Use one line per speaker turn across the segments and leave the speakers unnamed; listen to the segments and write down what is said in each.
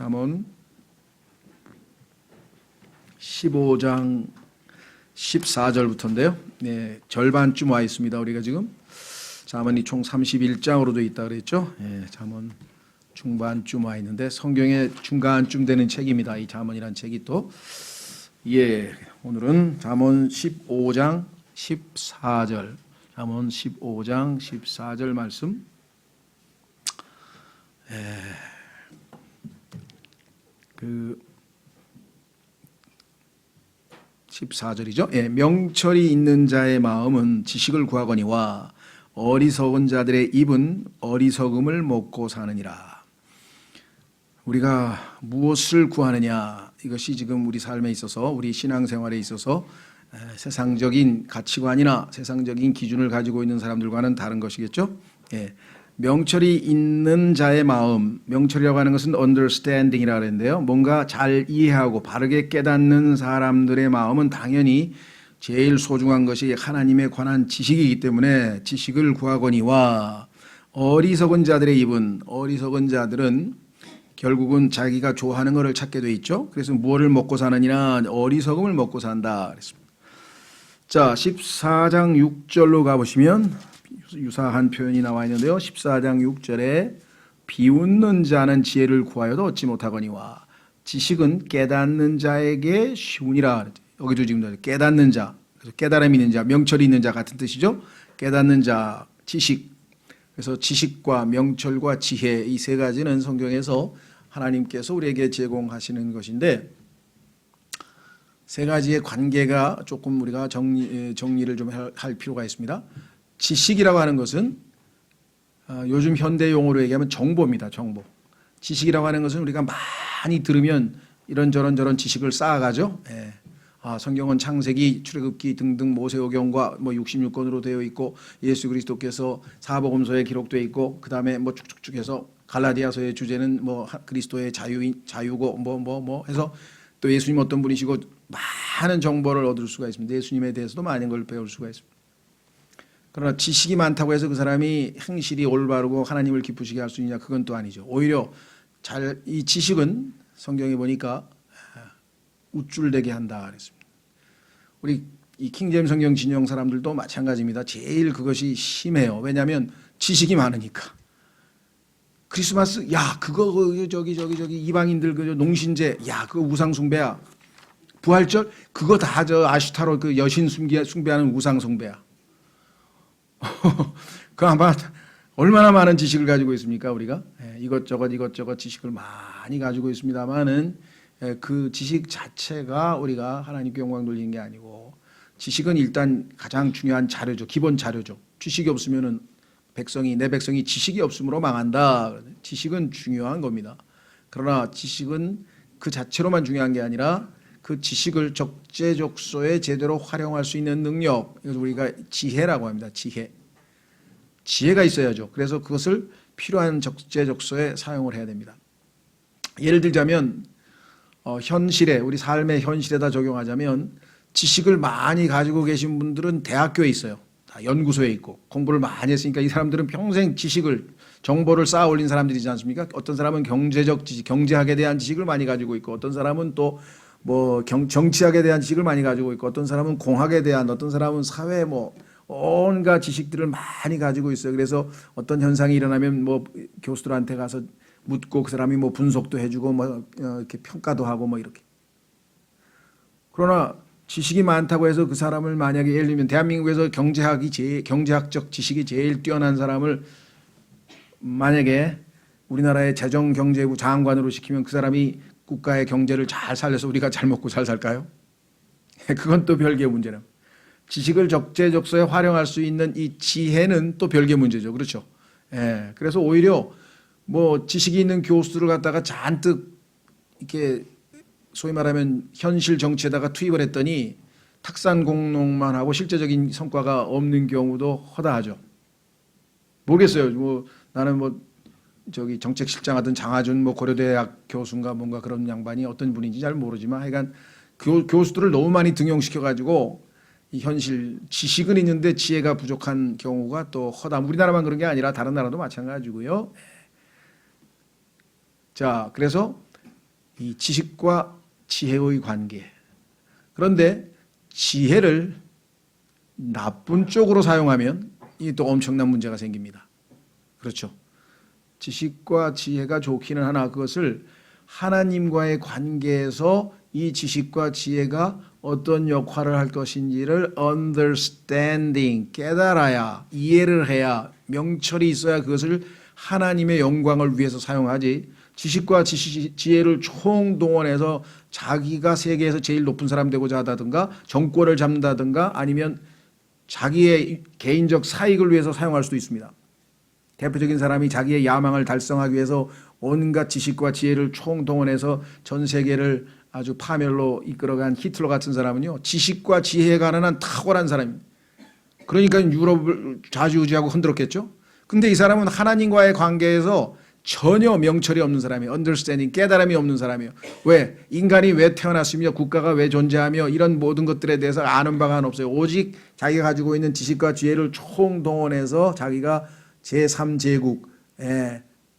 잠언 15장 14절부터인데요. 네, 절반쯤 와 있습니다. 우리가 지금 잠언이 총 31장으로 되어 있다 그랬죠. 네, 잠언 중반쯤 와 있는데 성경의 중간쯤 되는 책입니다. 이 잠언이란 책이 또 오늘은 잠언 15장 14절 잠언 15장 14절 말씀. 그 14절이죠. 명철이 있는 자의 마음은 지식을 구하거니와 어리석은 자들의 입은 어리석음을 먹고 사느니라. 우리가 무엇을 구하느냐, 이것이 지금 우리 삶에 있어서, 우리 신앙생활에 있어서 세상적인 가치관이나 세상적인 기준을 가지고 있는 사람들과는 다른 것이겠죠. 명철이 있는 자의 마음, 명철이라고 하는 것은 understanding이라고 하는데요. 뭔가 잘 이해하고 바르게 깨닫는 사람들의 마음은 당연히 제일 소중한 것이 하나님에 관한 지식이기 때문에 지식을 구하거니와 어리석은 자들의 입은, 어리석은 자들은 결국은 자기가 좋아하는 것을 찾게 돼 있죠. 그래서 무엇을 먹고 사느니라, 어리석음을 먹고 산다 그랬습니다. 자, 14장 6절로 가보시면 유사한 표현이 나와 있는데요. 14장 6절에 비웃는 자는 지혜를 구하여도 얻지 못하거니와 지식은 깨닫는 자에게 쉬우니라. 여기도 지금 깨닫는 자, 깨달음 있는 자, 명철이 있는 자 같은 뜻이죠. 깨닫는 자, 지식. 그래서 지식과 명철과 지혜, 이 세 가지는 성경에서 하나님께서 우리에게 제공하시는 것인데, 세 가지의 관계가 조금 우리가 정리를 좀 할 필요가 있습니다. 지식이라고 하는 것은 요즘 현대 용어로 얘기하면 정보입니다. 정보. 지식이라고 하는 것은 우리가 많이 들으면 이런저런 저런 지식을 쌓아가죠. 성경은 창세기, 출애굽기 등등 모세오경과 66권으로 되어 있고, 예수 그리스도께서 사복음서에 기록되어 있고, 그 다음에 쭉쭉쭉 해서 갈라디아서의 주제는 그리스도의 자유고 해서 또 예수님 어떤 분이시고 많은 정보를 얻을 수가 있습니다. 예수님에 대해서도 많은 걸 배울 수가 있습니다. 그러나 지식이 많다고 해서 그 사람이 행실이 올바르고 하나님을 기쁘시게 할 수 있냐, 그건 또 아니죠. 오히려 이 지식은 성경에 보니까 우쭐대게 한다 그랬습니다. 우리 이 킹제임스 성경 진영 사람들도 마찬가지입니다. 제일 그것이 심해요. 왜냐하면 지식이 많으니까. 크리스마스, 야 그거 저기 이방인들 그 농신제, 야 그거 우상 숭배야. 부활절, 그거 다 저 아슈타로 그 여신 숭배하는 우상 숭배야. 그 아마 얼마나 많은 지식을 가지고 있습니까 우리가? 이것저것 지식을 많이 가지고 있습니다만은 그 지식 자체가 우리가 하나님께 영광 돌리는 게 아니고, 지식은 일단 가장 중요한 자료죠. 기본 자료죠. 지식이 없으면은 내 백성이 지식이 없으므로 망한다. 지식은 중요한 겁니다. 그러나 지식은 그 자체로만 중요한 게 아니라 그 지식을 적재적소에 제대로 활용할 수 있는 능력, 이것을 우리가 지혜라고 합니다. 지혜가 있어야죠. 그래서 그것을 필요한 적재적소에 사용을 해야 됩니다. 예를 들자면 현실에, 우리 삶의 현실에다 적용하자면, 지식을 많이 가지고 계신 분들은 대학교에 있어요. 다 연구소에 있고 공부를 많이 했으니까 이 사람들은 평생 정보를 쌓아 올린 사람들이지 않습니까? 어떤 사람은 경제적 지식, 경제학에 대한 지식을 많이 가지고 있고, 어떤 사람은 또 정치학에 대한 지식을 많이 가지고 있고, 어떤 사람은 공학에 대한, 어떤 사람은 사회 온갖 지식들을 많이 가지고 있어요. 그래서 어떤 현상이 일어나면 교수들한테 가서 묻고 그 사람이 분석도 해주고 이렇게 평가도 하고 이렇게. 그러나 지식이 많다고 해서 그 사람을 만약에 예를 들면 대한민국에서 경제학적 지식이 제일 뛰어난 사람을 만약에 우리나라의 재정경제부 장관으로 시키면 그 사람이 국가의 경제를 잘 살려서 우리가 잘 먹고 잘 살까요? 그건 또 별개의 문제라. 지식을 적재적소에 활용할 수 있는 이 지혜는 또 별개의 문제죠. 그렇죠? 그래서 오히려 지식이 있는 교수들을 갖다가 잔뜩 이렇게 소위 말하면 현실 정치에다가 투입을 했더니 탁산 공론만 하고 실제적인 성과가 없는 경우도 허다하죠. 모르겠어요. 나는 저기 정책실장 하던 장하준 고려대학 교수인가 뭔가 그런 양반이 어떤 분인지 잘 모르지만, 하여간 교수들을 너무 많이 등용시켜가지고 이 현실 지식은 있는데 지혜가 부족한 경우가 또 허다. 우리나라만 그런 게 아니라 다른 나라도 마찬가지고요. 자, 그래서 이 지식과 지혜의 관계. 그런데 지혜를 나쁜 쪽으로 사용하면 이 또 엄청난 문제가 생깁니다. 그렇죠. 지식과 지혜가 좋기는 하나 그것을 하나님과의 관계에서 이 지식과 지혜가 어떤 역할을 할 것인지를 understanding, 깨달아야, 이해를 해야, 명철이 있어야 그것을 하나님의 영광을 위해서 사용하지, 지식과 지혜를 총동원해서 자기가 세계에서 제일 높은 사람 되고자 하다든가 정권을 잡는다든가 아니면 자기의 개인적 사익을 위해서 사용할 수도 있습니다. 대표적인 사람이 자기의 야망을 달성하기 위해서 온갖 지식과 지혜를 총동원해서 전 세계를 아주 파멸로 이끌어간 히틀러 같은 사람은요, 지식과 지혜에 관한 한 탁월한 사람입니다. 그러니까 유럽을 좌지우지하고 흔들었겠죠. 근데 이 사람은 하나님과의 관계에서 전혀 명철이 없는 사람이에요. understanding, 깨달음이 없는 사람이에요. 왜? 인간이 왜 태어났으며 국가가 왜 존재하며 이런 모든 것들에 대해서 아는 바가 없어요. 오직 자기가 가지고 있는 지식과 지혜를 총동원해서 자기가 제3제국,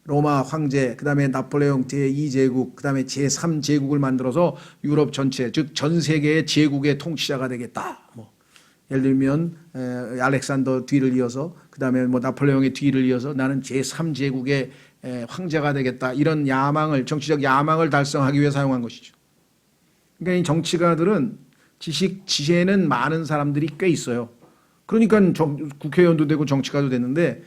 로마 황제, 그 다음에 나폴레옹 제2제국, 그 다음에 제3제국을 만들어서 유럽 전체, 즉 전 세계의 제국의 통치자가 되겠다. 예를 들면 알렉산더 뒤를 이어서, 그 다음에 나폴레옹의 뒤를 이어서 나는 제3제국의 황제가 되겠다. 이런 야망을, 정치적 야망을 달성하기 위해 사용한 것이죠. 그러니까 이 정치가들은 지식, 지혜는 많은 사람들이 꽤 있어요. 그러니까 국회의원도 되고 정치가도 됐는데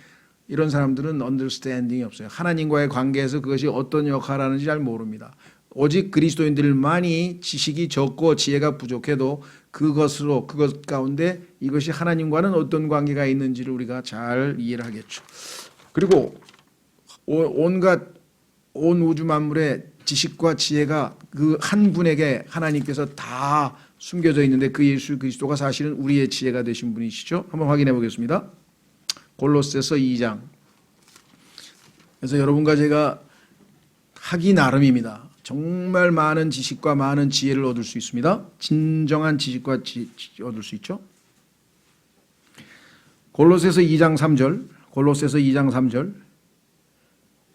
이런 사람들은 understanding이 없어요. 하나님과의 관계에서 그것이 어떤 역할을 하는지 잘 모릅니다. 오직 그리스도인들만이 지식이 적고 지혜가 부족해도 그것 가운데 이것이 하나님과는 어떤 관계가 있는지를 우리가 잘 이해를 하겠죠. 그리고 온 우주 만물의 지식과 지혜가 그 한 분에게 하나님께서 다 숨겨져 있는데 그 예수 그리스도가 사실은 우리의 지혜가 되신 분이시죠. 한번 확인해 보겠습니다. 골로새서 2장. 그래서 여러분과 제가 하기 나름입니다. 정말 많은 지식과 많은 지혜를 얻을 수 있습니다. 진정한 지식과 얻을 수 있죠. 골로새서 2장 3절. 골로새서 2장 3절.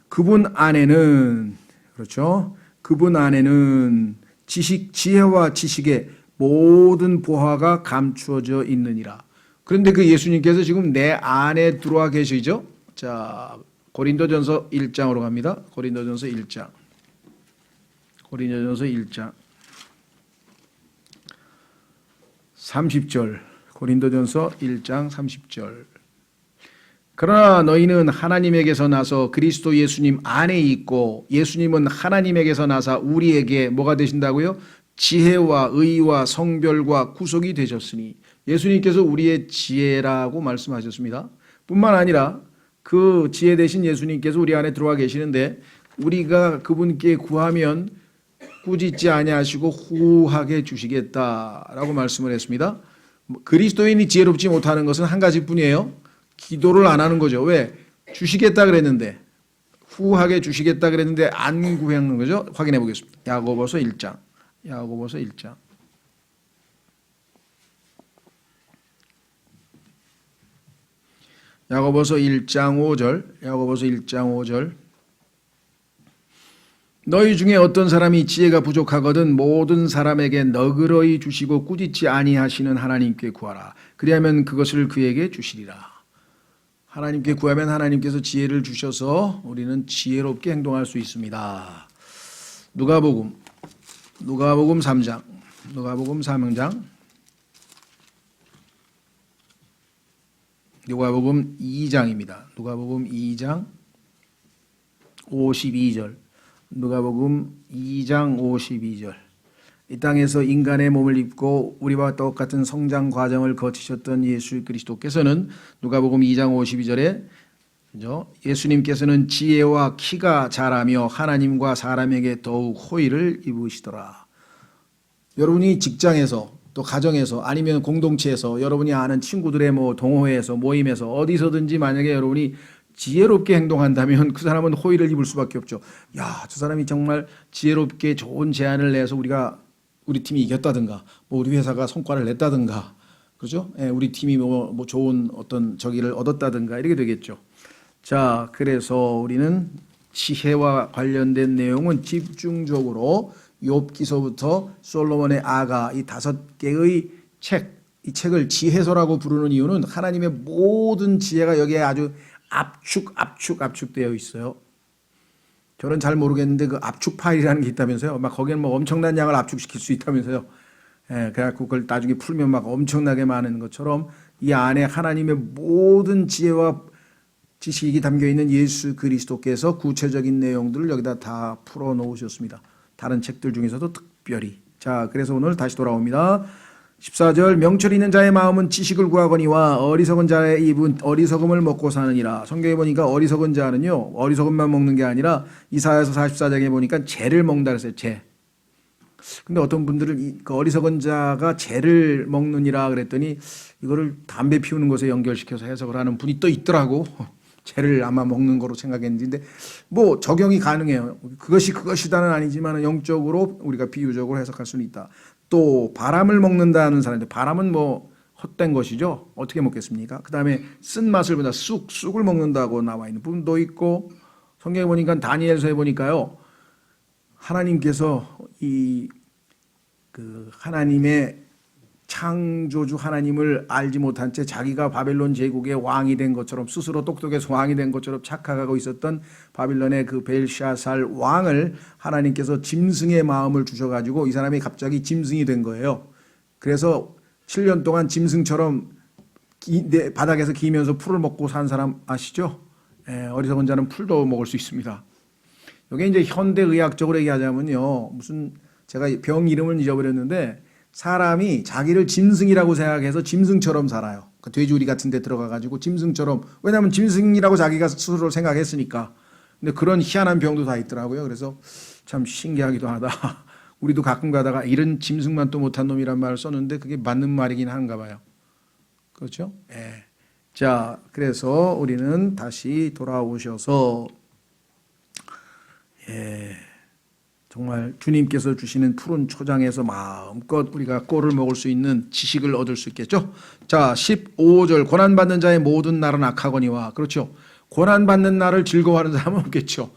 그분 안에는, 그렇죠, 그분 안에는 지혜와 지식의 모든 보화가 감추어져 있느니라. 그런데 그 예수님께서 지금 내 안에 들어와 계시죠? 자, 고린도전서 1장으로 갑니다. 고린도전서 1장. 고린도전서 1장 30절. 고린도전서 1장 30절. 그러나 너희는 하나님에게서 나서 그리스도 예수님 안에 있고 예수님은 하나님에게서 나사 우리에게 뭐가 되신다고요? 지혜와 의와 성별과 구속이 되셨으니 예수님께서 우리의 지혜라고 말씀하셨습니다. 뿐만 아니라 그 지혜 되신 예수님께서 우리 안에 들어와 계시는데 우리가 그분께 구하면 꾸짖지 아니하시고 후하게 주시겠다라고 말씀을 했습니다. 그리스도인이 지혜롭지 못하는 것은 한 가지뿐이에요. 기도를 안 하는 거죠. 왜? 주시겠다 그랬는데, 후하게 주시겠다 그랬는데 안 구하는 거죠. 확인해 보겠습니다. 야고보서 1장. 야고보서 1장. 야고보서 1장 5절. 야고보서 1장 5절. 너희 중에 어떤 사람이 지혜가 부족하거든 모든 사람에게 너그러이 주시고 꾸짖지 아니하시는 하나님께 구하라. 그리하면 그것을 그에게 주시리라. 하나님께 구하면 하나님께서 지혜를 주셔서 우리는 지혜롭게 행동할 수 있습니다. 누가복음 3장. 누가복음 3장. 누가복음 2장입니다. 누가복음 2장 52절. 누가복음 2장 52절. 이 땅에서 인간의 몸을 입고 우리와 똑같은 성장 과정을 거치셨던 예수 그리스도께서는 누가복음 2장 52절에 예수님께서는 지혜와 키가 자라며 하나님과 사람에게 더욱 호의를 입으시더라. 여러분이 직장에서 또 가정에서 아니면 공동체에서 여러분이 아는 친구들의 동호회에서 모임에서 어디서든지 만약에 여러분이 지혜롭게 행동한다면 그 사람은 호의를 입을 수밖에 없죠. 야, 저 사람이 정말 지혜롭게 좋은 제안을 내서 우리 팀이 이겼다든가, 우리 회사가 성과를 냈다든가, 그렇죠? 우리 팀이 좋은 어떤 저기를 얻었다든가 이렇게 되겠죠. 자, 그래서 우리는 지혜와 관련된 내용은 집중적으로 욥기서부터 솔로몬의 아가 이 5개의 책, 이 책을 지혜서라고 부르는 이유는 하나님의 모든 지혜가 여기에 아주 압축되어 있어요. 저는 잘 모르겠는데 그 압축 파일이라는 게 있다면서요. 막 거기는 뭐 엄청난 양을 압축시킬 수 있다면서요. 그래갖고 그걸 나중에 풀면 막 엄청나게 많은 것처럼 이 안에 하나님의 모든 지혜와 지식이 담겨 있는 예수 그리스도께서 구체적인 내용들을 여기다 다 풀어 놓으셨습니다. 다른 책들 중에서도 특별히. 자, 그래서 오늘 다시 돌아옵니다. 14절 명철 있는 자의 마음은 지식을 구하거니와 어리석은 자의 입은 어리석음을 먹고 사느니라. 성경에 보니까 어리석은 자는요, 어리석음만 먹는 게 아니라 이사야서 44장에 보니까 죄를 먹는다 그랬어요. 죄. 근데 어떤 분들은 그 어리석은 자가 죄를 먹느니라 그랬더니 이거를 담배 피우는 것에 연결시켜서 해석을 하는 분이 또 있더라고. 죄를 아마 먹는 거로 생각했는데 뭐 적용이 가능해요. 그것이다는 아니지만 영적으로 우리가 비유적으로 해석할 수는 있다. 또 바람을 먹는다는 사람인데 바람은 뭐 헛된 것이죠. 어떻게 먹겠습니까? 그 다음에 쓴맛을 보다 쑥을 먹는다고 나와 있는 부분도 있고 성경에 보니까 다니엘서에 보니까요. 하나님께서 그 하나님의 창조주 하나님을 알지 못한 채 자기가 바벨론 제국의 왕이 된 것처럼 스스로 똑똑해서 왕이 된 것처럼 착각하고 있었던 바빌론의 그 벨샤살 왕을 하나님께서 짐승의 마음을 주셔가지고 이 사람이 갑자기 짐승이 된 거예요. 그래서 7년 동안 짐승처럼 바닥에서 기면서 풀을 먹고 산 사람 아시죠? 어리석은 자는 풀도 먹을 수 있습니다. 이게 이제 현대의학적으로 얘기하자면요. 무슨 제가 병 이름을 잊어버렸는데 사람이 자기를 짐승이라고 생각해서 짐승처럼 살아요. 그 돼지우리 같은 데 들어가가지고 짐승처럼, 왜냐하면 짐승이라고 자기가 스스로 생각했으니까. 근데 그런 희한한 병도 다 있더라고요. 그래서 참 신기하기도 하다. 우리도 가끔 가다가 이런 짐승만 또 못한 놈이란 말을 썼는데 그게 맞는 말이긴 한가 봐요. 그렇죠? 예. 자, 그래서 우리는 다시 돌아오셔서 정말 주님께서 주시는 푸른 초장에서 마음껏 우리가 꼴을 먹을 수 있는 지식을 얻을 수 있겠죠. 자, 15절 고난받는 자의 모든 날은 악하거니와. 그렇죠. 고난받는 날을 즐거워하는 사람은 없겠죠.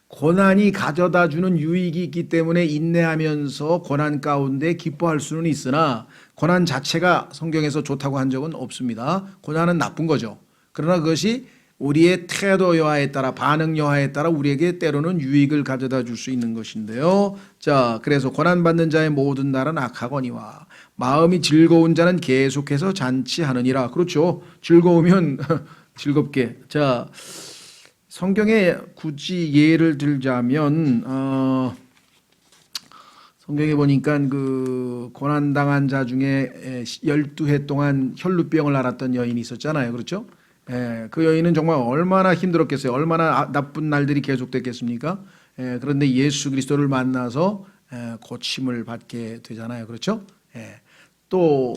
고난이 가져다 주는 유익이 있기 때문에 인내하면서 고난 가운데 기뻐할 수는 있으나 고난 자체가 성경에서 좋다고 한 적은 없습니다. 고난은 나쁜 거죠. 그러나 그것이 우리의 태도 여하에 따라 반응 여하에 따라 우리에게 때로는 유익을 가져다 줄 수 있는 것인데요. 자, 그래서 고난받는 자의 모든 날은 악하거니와 마음이 즐거운 자는 계속해서 잔치하느니라. 그렇죠. 즐거우면 즐겁게. 자, 성경에 굳이 예를 들자면 성경에 보니까 그 고난당한 자 중에 12해 동안 혈루병을 앓았던 여인이 있었잖아요. 그렇죠? 그 여인은 정말 얼마나 힘들었겠어요. 얼마나 나쁜 날들이 계속됐겠습니까? 그런데 예수 그리스도를 만나서 고침을 받게 되잖아요. 그렇죠? 또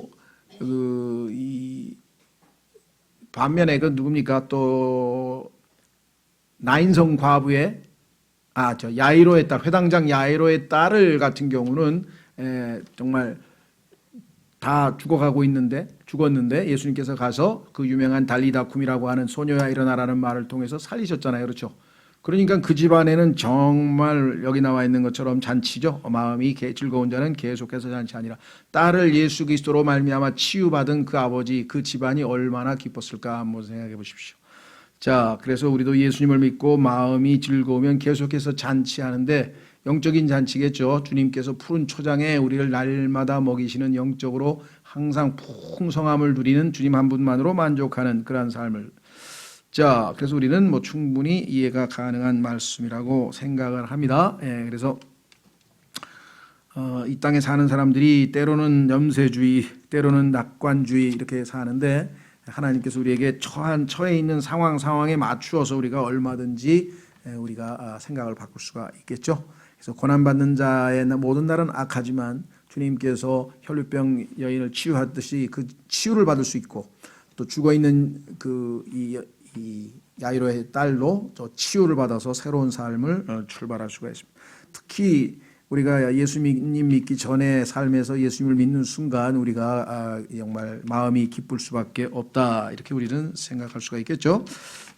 반면에 그 누굽니까? 또 나인성 과부의 야이로의 딸, 회당장 야이로의 딸을 같은 경우는 정말 다 죽었는데 예수님께서 가서 그 유명한 달리다쿰이라고 하는 소녀야 일어나라는 말을 통해서 살리셨잖아요. 그렇죠? 그러니까 그 집안에는 정말 여기 나와 있는 것처럼 잔치죠. 마음이 즐거운 자는 계속해서 잔치하니라. 딸을 예수 그리스도로 말미암아 치유받은 그 아버지, 그 집안이 얼마나 기뻤을까 한번 생각해 보십시오. 자, 그래서 우리도 예수님을 믿고 마음이 즐거우면 계속해서 잔치하는데 영적인 잔치겠죠. 주님께서 푸른 초장에 우리를 날마다 먹이시는 영적으로 항상 풍성함을 누리는 주님 한 분만으로 만족하는 그러한 삶을. 자, 그래서 우리는 뭐 충분히 이해가 가능한 말씀이라고 생각을 합니다. 그래서 이 땅에 사는 사람들이 때로는 염세주의, 때로는 낙관주의 이렇게 사는데 하나님께서 우리에게 처해 있는 상황에 맞추어서 우리가 얼마든지 우리가 생각을 바꿀 수가 있겠죠. 그래서 고난받는 자의 모든 날은 악하지만 주님께서 혈루병 여인을 치유하듯이 그 치유를 받을 수 있고 또 죽어있는 이 야이로의 딸로 저 치유를 받아서 새로운 삶을 출발할 수가 있습니다. 특히 우리가 예수님 믿기 전에 삶에서 예수님을 믿는 순간 우리가 정말 마음이 기쁠 수밖에 없다. 이렇게 우리는 생각할 수가 있겠죠.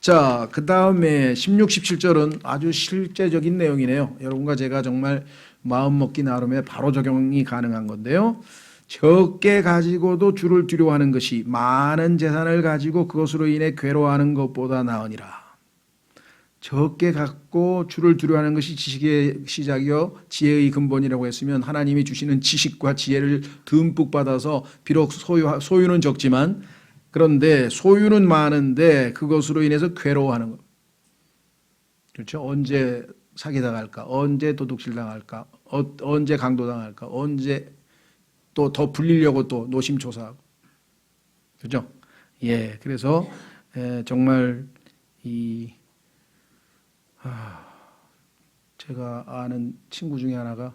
자, 그 다음에 16, 17절은 아주 실제적인 내용이네요. 여러분과 제가 정말 마음 먹기 나름에 바로 적용이 가능한 건데요. 적게 가지고도 주를 두려워하는 것이 많은 재산을 가지고 그것으로 인해 괴로워하는 것보다 나으니라. 적게 갖고 주를 두려워하는 것이 지식의 시작이요 지혜의 근본이라고 했으면 하나님이 주시는 지식과 지혜를 듬뿍 받아서 비록 소유는 적지만 그런데 소유는 많은데 그것으로 인해서 괴로워하는 것. 그렇죠? 언제 사기당할까? 언제 도둑질당할까? 언제 강도당할까? 언제 또 더 불리려고 또 노심초사하고. 그렇죠? 예, 그래서 정말 제가 아는 친구 중에 하나가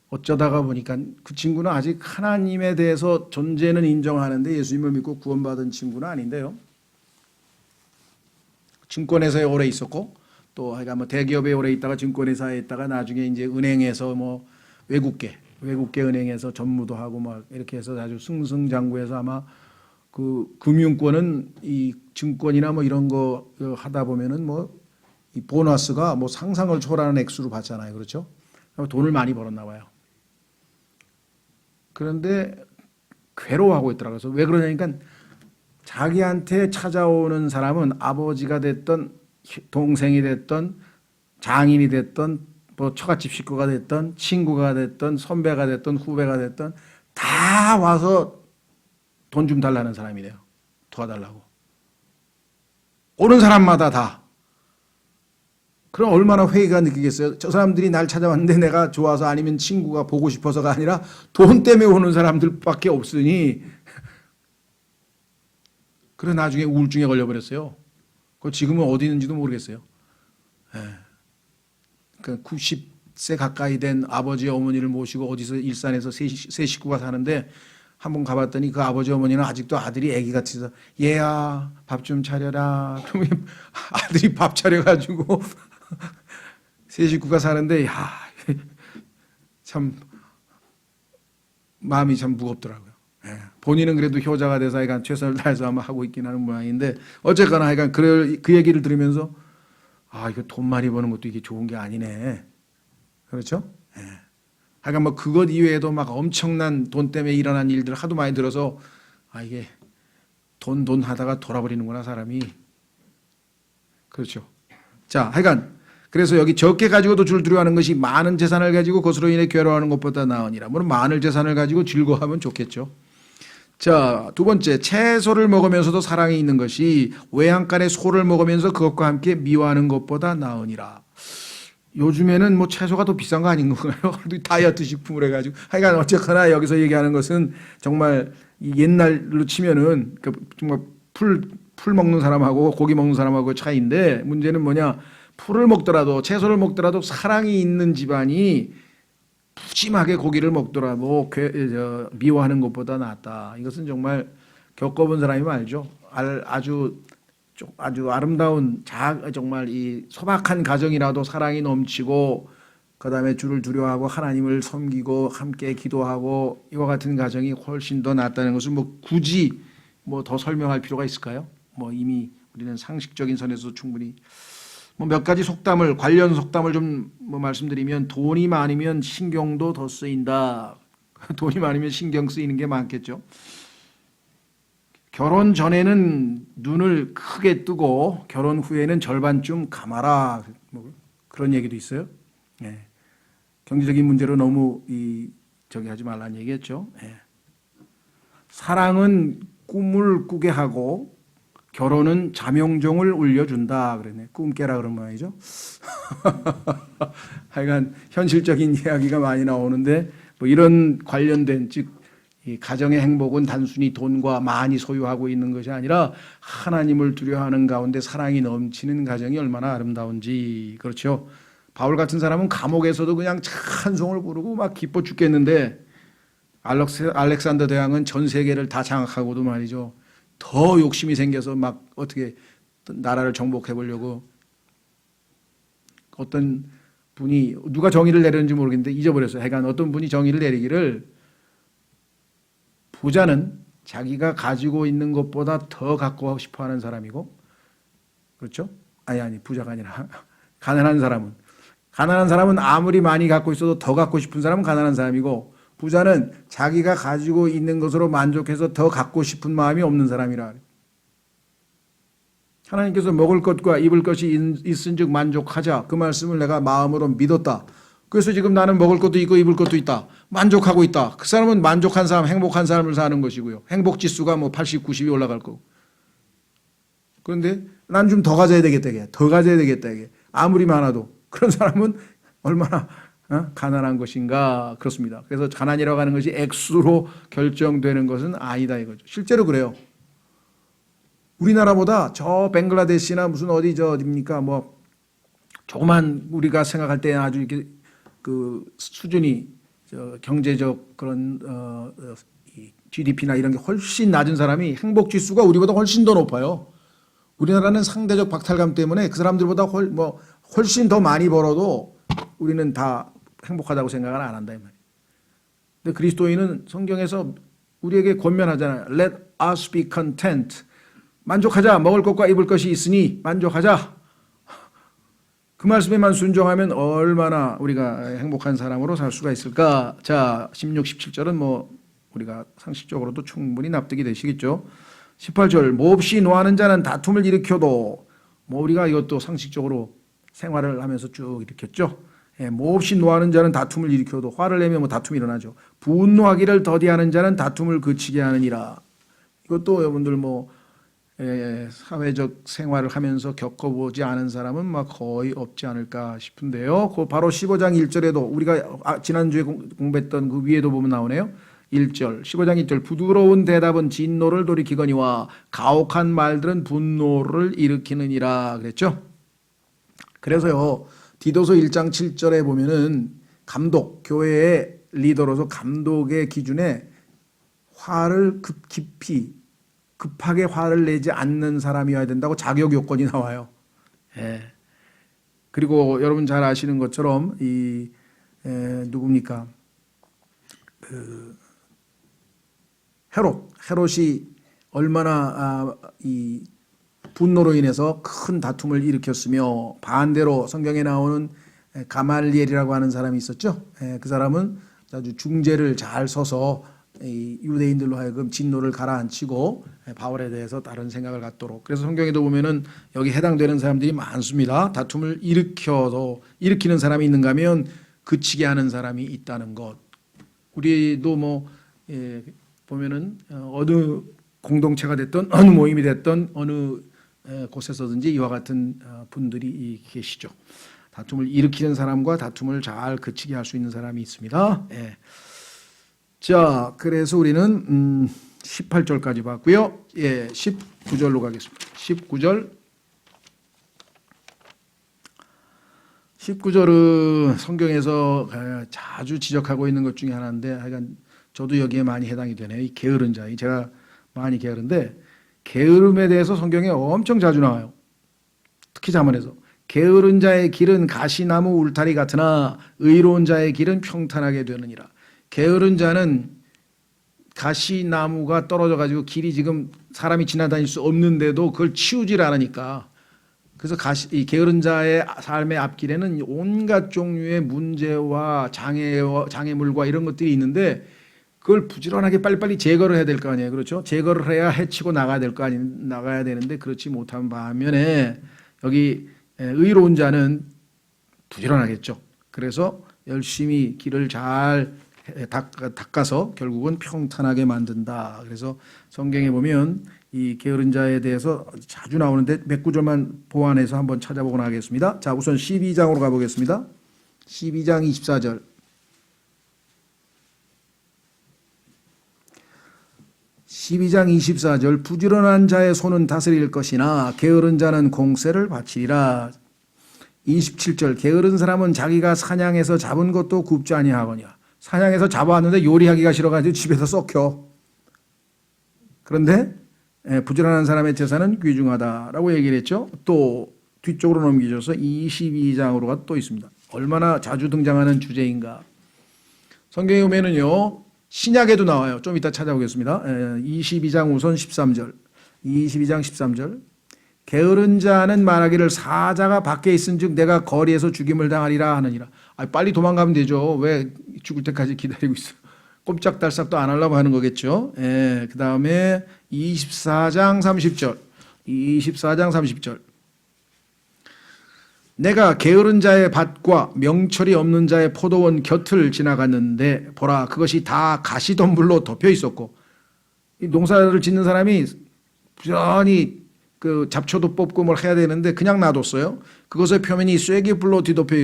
어쩌다가 보니까 그 친구는 아직 하나님에 대해서 존재는 인정하는데 예수님을 믿고 구원받은 친구는 아닌데요. 증권회사에 오래 있었고 또 하여간 뭐 대기업에 오래 있다가 증권회사에 있다가 나중에 이제 은행에서 뭐 외국계 은행에서 전무도 하고 막 이렇게 해서 아주 승승장구해서 아마 그 금융권은 이 증권이나 뭐 이런 거 하다 보면은 뭐 이 보너스가 뭐 상상을 초월하는 액수로 받잖아요. 그렇죠? 돈을 많이 벌었나 봐요. 그런데 괴로워하고 있더라고요. 그래서 왜 그러냐니까 자기한테 찾아오는 사람은 아버지가 됐던 동생이 됐던 장인이 됐던 뭐 처갓집 식구가 됐던 친구가 됐던 선배가 됐던 후배가 됐던 다 와서 돈 좀 달라는 사람이래요. 도와달라고. 오는 사람마다 다. 그럼 얼마나 회의가 느끼겠어요? 저 사람들이 날 찾아왔는데 내가 좋아서 아니면 친구가 보고 싶어서가 아니라 돈 때문에 오는 사람들밖에 없으니 그래 나중에 우울증에 걸려버렸어요. 그 지금은 어디 있는지도 모르겠어요. 예. 그러니까 90세 가까이 된 아버지 어머니를 모시고 어디서 일산에서 세 식구가 사는데 한번 가봤더니 그 아버지 어머니는 아직도 아들이 애기 같아서 얘야 밥 좀 차려라. 그러면 아들이 밥 차려가지고 세 식구가 사는데 참 마음이 참 무겁더라고요. 예. 본인은 그래도 효자가 돼서 하여간 최선을 다해서 아마 하고 있긴 하는 모양인데 어쨌거나 하여간 그 얘기를 들으면서 이거 돈 많이 버는 것도 이게 좋은 게 아니네. 그렇죠? 예. 하여간 뭐 그것 이외에도 막 엄청난 돈 때문에 일어난 일들 하도 많이 들어서 이게 돈 하다가 돌아버리는구나 사람이. 그렇죠. 자, 하여간 그래서 여기 적게 가지고도 주를 두려워하는 것이 많은 재산을 가지고 그것으로 인해 괴로워하는 것보다 나으니라. 물론 많은 재산을 가지고 즐거워하면 좋겠죠. 자, 두 번째, 채소를 먹으면서도 사랑이 있는 것이 외양간의 소를 먹으면서 그것과 함께 미워하는 것보다 나으니라. 요즘에는 뭐 채소가 더 비싼 거 아닌 건가요? 다이어트 식품을 해가지고. 하여간 어쨌거나 여기서 얘기하는 것은 정말 옛날로 치면은 정말 풀 먹는 사람하고 고기 먹는 사람하고 차이인데 문제는 뭐냐. 풀을 먹더라도 채소를 먹더라도 사랑이 있는 집안이 푸짐하게 고기를 먹더라도 미워하는 것보다 낫다. 이것은 정말 겪어본 사람이 알죠. 아주 아름다운 정말 이 소박한 가정이라도 사랑이 넘치고 그다음에 주를 두려워하고 하나님을 섬기고 함께 기도하고 이와 같은 가정이 훨씬 더 낫다는 것을 뭐 굳이 뭐 더 설명할 필요가 있을까요? 뭐 이미 우리는 상식적인 선에서 충분히 뭐 몇 가지 관련 속담을 좀 뭐 말씀드리면 돈이 많으면 신경도 더 쓰인다. 돈이 많으면 신경 쓰이는 게 많겠죠. 결혼 전에는 눈을 크게 뜨고 결혼 후에는 절반쯤 감아라. 뭐 그런 얘기도 있어요. 예. 경제적인 문제로 너무 하지 말라는 얘기겠죠. 예. 사랑은 꿈을 꾸게 하고 결혼은 자명종을 울려준다. 그러네. 꿈 깨라 그런 모양이죠. 하여간 현실적인 이야기가 많이 나오는데 뭐 이런 관련된 즉 이 가정의 행복은 단순히 돈과 많이 소유하고 있는 것이 아니라 하나님을 두려워하는 가운데 사랑이 넘치는 가정이 얼마나 아름다운지. 그렇죠. 바울 같은 사람은 감옥에서도 그냥 찬송을 부르고 막 기뻐 죽겠는데 알렉산더 대왕은 전 세계를 다 장악하고도 말이죠. 더 욕심이 생겨서 막 어떻게 나라를 정복해 보려고 어떤 분이 누가 정의를 내렸는지 모르겠는데 잊어버렸어요. 하여간 어떤 분이 정의를 내리기를 부자는 자기가 가지고 있는 것보다 더 갖고 싶어 하는 사람이고, 그렇죠? 아니, 부자가 아니라 가난한 사람은 아무리 많이 갖고 있어도 더 갖고 싶은 사람은 가난한 사람이고, 부자는 자기가 가지고 있는 것으로 만족해서 더 갖고 싶은 마음이 없는 사람이라. 하나님께서 먹을 것과 입을 것이 있은즉 만족하자. 그 말씀을 내가 마음으로 믿었다. 그래서 지금 나는 먹을 것도 있고 입을 것도 있다. 만족하고 있다. 그 사람은 만족한 사람, 행복한 삶을 사는 것이고요. 행복 지수가 뭐 80, 90이 올라갈 거고. 그런데 난 좀 더 가져야 되겠다. 이게. 더 가져야 되겠다. 이게. 아무리 많아도. 그런 사람은 얼마나 가난한 것인가. 그렇습니다. 그래서 가난이라고 하는 것이 액수로 결정되는 것은 아니다 이거죠. 실제로 그래요. 우리나라보다 저 벵글라데시나 무슨 어디입니까? 뭐 조그만 우리가 생각할 때 아주 이렇게 그 수준이 경제적 그런 이 GDP나 이런 게 훨씬 낮은 사람이 행복 지수가 우리보다 훨씬 더 높아요. 우리나라는 상대적 박탈감 때문에 그 사람들보다 훨씬 더 많이 벌어도 우리는 다 행복하다고 생각을 안 한다 이 말이에요. 근데 그리스도인은 성경에서 우리에게 권면하잖아요. Let us be content. 만족하자. 먹을 것과 입을 것이 있으니 만족하자. 그 말씀에만 순종하면 얼마나 우리가 행복한 사람으로 살 수가 있을까? 자, 16, 17절은 뭐 우리가 상식적으로도 충분히 납득이 되시겠죠. 18절 몹시 노하는 자는 다툼을 일으켜도 뭐 우리가 이것도 상식적으로 생활을 하면서 쭉 일으켰죠. 몹시 노하는 자는 다툼을 일으켜도 화를 내면 뭐 다툼이 일어나죠. 분노하기를 더디하는 자는 다툼을 그치게 하느니라. 이것도 여러분들 뭐 사회적 생활을 하면서 겪어보지 않은 사람은 막 거의 없지 않을까 싶은데요. 그 바로 15장 1절에도 우리가 지난주에 공부했던 그 위에도 보면 나오네요. 1절 15장 1절 부드러운 대답은 진노를 돌이키거니와 가혹한 말들은 분노를 일으키느니라 그랬죠. 그래서요 디도서 1장 7절에 보면은 감독 교회의 리더로서 감독의 기준에 화를 급하게 화를 내지 않는 사람이어야 된다고 자격 요건이 나와요. 그리고 여러분 잘 아시는 것처럼 누굽니까? 헤롯이 얼마나 이 분노로 인해서 큰 다툼을 일으켰으며 반대로 성경에 나오는 가말리엘이라고 하는 사람이 있었죠. 그 사람은 아주 중재를 잘 서서 유대인들로 하여금 진노를 가라앉히고 바울에 대해서 다른 생각을 갖도록. 그래서 성경에도 보면은 여기 해당되는 사람들이 많습니다. 다툼을 일으키는 사람이 있는가 하면 그치게 하는 사람이 있다는 것. 우리도 뭐 보면은 어느 공동체가 됐던 어느 모임이 됐던 어느 곳에서든지 이와 같은 분들이 계시죠. 다툼을 일으키는 사람과 다툼을 잘 그치게 할 수 있는 사람이 있습니다. 자, 그래서 우리는 18절까지 봤고요. 19절로 가겠습니다. 19절은 성경에서 자주 지적하고 있는 것 중에 하나인데 하여간 저도 여기에 많이 해당이 되네요. 이 게으른 자. 제가 많이 게으른데 게으름에 대해서 성경에 엄청 자주 나와요. 특히 잠언에서. 게으른 자의 길은 가시나무 울타리 같으나 의로운 자의 길은 평탄하게 되느니라. 게으른 자는 가시나무가 떨어져 가지고 길이 지금 사람이 지나다닐 수 없는데도 그걸 치우질 않으니까. 그래서 이 게으른 자의 삶의 앞길에는 온갖 종류의 문제와 장애물과 이런 것들이 있는데 그걸 부지런하게 빨리빨리 제거를 해야 될 거 아니에요. 그렇죠? 제거를 해야 해치고 나가야 될 거 아니에요. 나가야 되는데 그렇지 못한 반면에 여기 의로운 자는 부지런하겠죠. 그래서 열심히 길을 잘 닦아서 결국은 평탄하게 만든다. 그래서 성경에 보면 이 게으른 자에 대해서 자주 나오는데 몇 구절만 보완해서 한번 찾아보고 나가겠습니다. 자, 우선 12장으로 가보겠습니다. 12장 24절. 12장 24절 부지런한 자의 손은 다스릴 것이나 게으른 자는 공세를 바치리라. 27절 게으른 사람은 자기가 사냥해서 잡은 것도 굽지 아니하거니와. 사냥해서 잡아왔는데 요리하기가 싫어가지고 집에서 썩혀. 그런데 부지런한 사람의 제사는 귀중하다라고 얘기를 했죠. 또 뒤쪽으로 넘기셔서 22장으로가 또 있습니다. 얼마나 자주 등장하는 주제인가. 성경에 보면은요, 신약에도 나와요. 좀 이따 찾아보겠습니다. 22장 우선 13절. 22장 13절. 게으른 자는 말하기를 사자가 밖에 있은즉 내가 거리에서 죽임을 당하리라 하느니라. 빨리 도망가면 되죠. 왜 죽을 때까지 기다리고 있어? 꼼짝달싹도 안 하려고 하는 거겠죠. 그 다음에 24장 30절. 24장 30절. 내가 게으른 자의 밭과 명철이 없는 자의 포도원 곁을 지나갔는데 보라 그것이 다 가시덤불로 덮여 있었고, 이 농사를 짓는 사람이 부지런히 그 잡초도 뽑고 뭘 해야 되는데 그냥 놔뒀어요. 그것의 표면이 쐐기불로 뒤덮여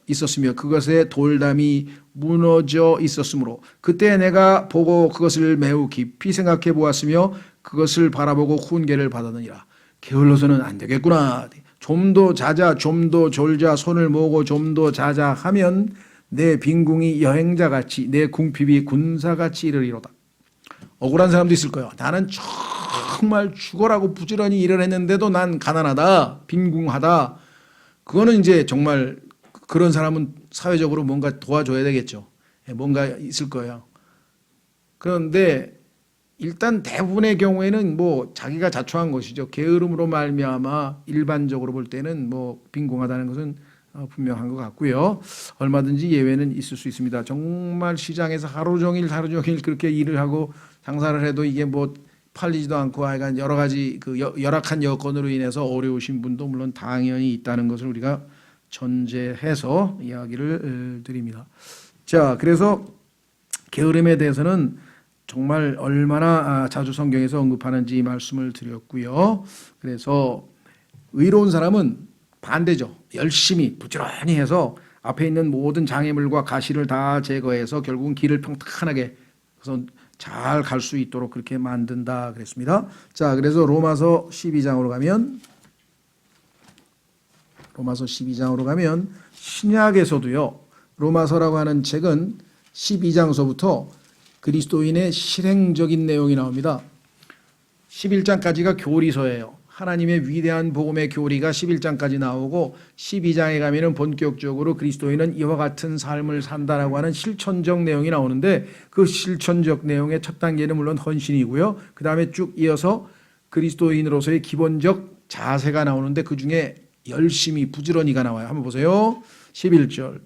있었으며 그것의 돌담이 무너져 있었으므로 그때 내가 보고 그것을 매우 깊이 생각해 보았으며 그것을 바라보고 훈계를 받았느니라. 게을러서는 안 되겠구나. 좀 더 자자, 좀 더 졸자, 손을 모으고 좀 더 자자 하면 내 빈궁이 여행자같이 내 궁핍이 군사같이 이르리로다. 억울한 사람도 있을 거예요. 나는 정말 죽어라고 부지런히 일을 했는데도 난 가난하다, 빈궁하다. 그거는 이제 정말 그런 사람은 사회적으로 뭔가 도와줘야 되겠죠. 뭔가 있을 거예요. 그런데 일단 대부분의 경우에는 뭐 자기가 자초한 것이죠. 게으름으로 말미암아 일반적으로 볼 때는 뭐 빈궁하다는 것은 분명한 것 같고요. 얼마든지 예외는 있을 수 있습니다. 정말 시장에서 하루 종일 그렇게 일을 하고 장사를 해도 이게 뭐 팔리지도 않고 하여간 여러 가지 그 열악한 여건으로 인해서 어려우신 분도 물론 당연히 있다는 것을 우리가 전제해서 이야기를 드립니다. 자, 그래서 게으름에 대해서는 정말 얼마나 자주 성경에서 언급하는지 말씀을 드렸고요. 그래서 의로운 사람은 반대죠. 열심히 부지런히 해서 앞에 있는 모든 장애물과 가시를 다 제거해서 결국은 길을 평탄하게 그래서 잘 갈 수 있도록 그렇게 만든다 그랬습니다. 자, 그래서 로마서 12장으로 가면 신약에서도요. 로마서라고 하는 책은 12장서부터 그리스도인의 실행적인 내용이 나옵니다. 11장까지가 교리서예요. 하나님의 위대한 복음의 교리가 11장까지 나오고 12장에 가면은 본격적으로 그리스도인은 이와 같은 삶을 산다라고 하는 실천적 내용이 나오는데 그 실천적 내용의 첫 단계는 물론 헌신이고요. 그 다음에 쭉 이어서 그리스도인으로서의 기본적 자세가 나오는데 그 중에 열심히 부지런히가 나와요. 한번 보세요. 11절.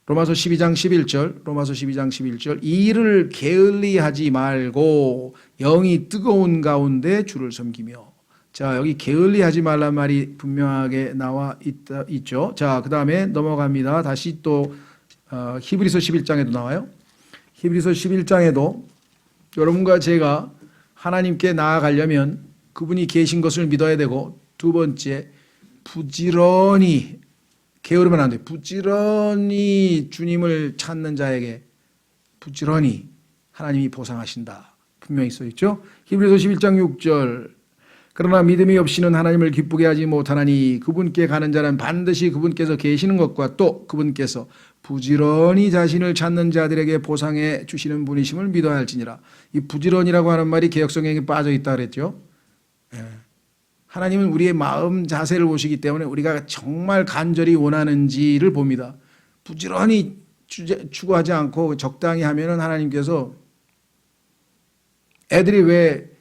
로마서 12장 11절. 이 일을 게을리하지 말고 영이 뜨거운 가운데 주를 섬기며. 자, 여기 게을리하지 말란 말이 분명하게 나와 있죠. 자, 그 다음에 넘어갑니다. 다시 또 히브리서 11장에도 나와요. 히브리서 11장에도 여러분과 제가 하나님께 나아가려면 그분이 계신 것을 믿어야 되고, 두 번째 부지런히 게으르면 안 돼. 부지런히 주님을 찾는 자에게 부지런히 하나님이 보상하신다. 분명히 써 있죠. 히브리서 11장 6절. 그러나 믿음이 없이는 하나님을 기쁘게 하지 못하나니 그분께 가는 자는 반드시 그분께서 계시는 것과 또 그분께서 부지런히 자신을 찾는 자들에게 보상해 주시는 분이심을 믿어야 할지니라. 이 부지런이라고 하는 말이 개역성경에 빠져 있다 그랬죠. 하나님은 우리의 마음 자세를 보시기 때문에 우리가 정말 간절히 원하는지를 봅니다. 부지런히 추구하지 않고 적당히 하면은 하나님께서 애들이 왜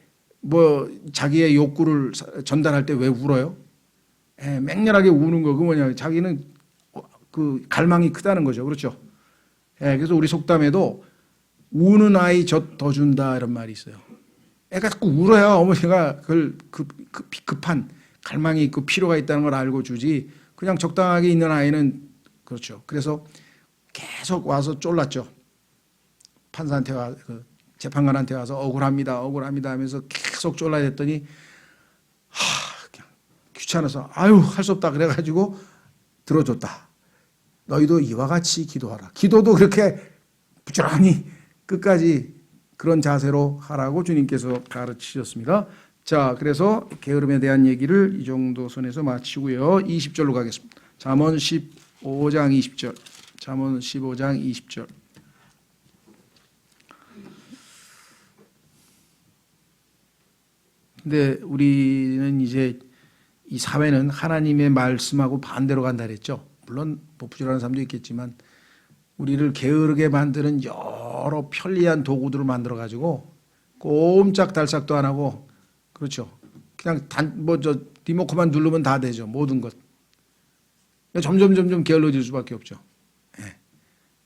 자기의 욕구를 전달할 때 왜 울어요? 맹렬하게 우는 거, 그 뭐냐. 자기는 그 갈망이 크다는 거죠. 그렇죠? 그래서 우리 속담에도 우는 아이 젖 더 준다 이런 말이 있어요. 애가 자꾸 울어야 어머니가 그걸 급한 갈망이 있고 필요가 있다는 걸 알고 주지. 그냥 적당하게 있는 아이는 그렇죠. 그래서 계속 와서 쫄랐죠. 판사한테 재판관한테 와서 억울합니다 하면서 계속 쫄라댔더니 그냥 귀찮아서 할 수 없다 그래가지고 들어줬다. 너희도 이와 같이 기도하라. 기도도 그렇게 부지런히 끝까지 그런 자세로 하라고 주님께서 가르치셨습니다. 자, 그래서 게으름에 대한 얘기를 이 정도 선에서 마치고요. 20절로 가겠습니다. 잠언 15장 20절. 잠언 15장 20절. 근데 우리는 이제 이 사회는 하나님의 말씀하고 반대로 간다 그랬죠. 물론 뭐 부지런한 사람도 있겠지만 우리를 게으르게 만드는 여러 편리한 도구들을 만들어 가지고 꼼짝달싹도 안 하고 그렇죠. 그냥 리모컨만 누르면 다 되죠. 모든 것. 점점 게을러질 수밖에 없죠. 예.